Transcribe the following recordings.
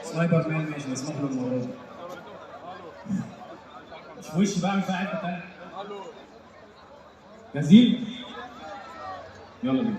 سنايبر مان ماشي بس مخرج المره دي. مش في وشي بقى، في حته تانيه. جاهزين؟ يلا بينا.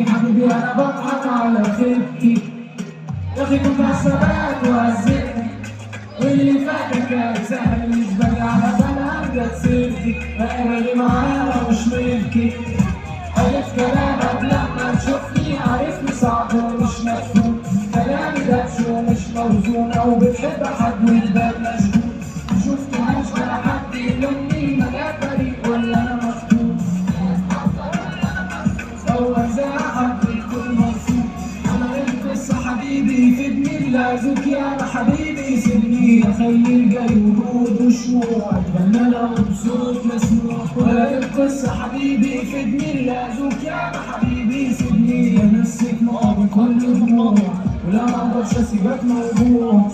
حبيبي انا بضحك على خيبتي، يا اخي كنت حسابات وهزتني، واللي فاتك كان سهل مش باجي على بالها جت سيرتي، انا اللي معاها مش ملكي. عرفت كلامك لما تشوفني، عارفني صعب ومش مفهوم، كلامي دبش ومش موزون، او بتحب حد وتبان مشغول. مشوفتهاش ولا حد يلومني، مجال فريق ولا انا مخدوم، هو ازاي حد يكون مبسوط. انا القصة حبيبي في ابني لازوك يا حبيبي سيبني، اخلي الجاي ورود وشموع، اتمنى لو بصوت مسموع. ولا القصة حبيبي في ابني لازوك يا حبيبي سيبني، انسك نار بكل دموع، ولا ما اقدرش اسيبك موجوع.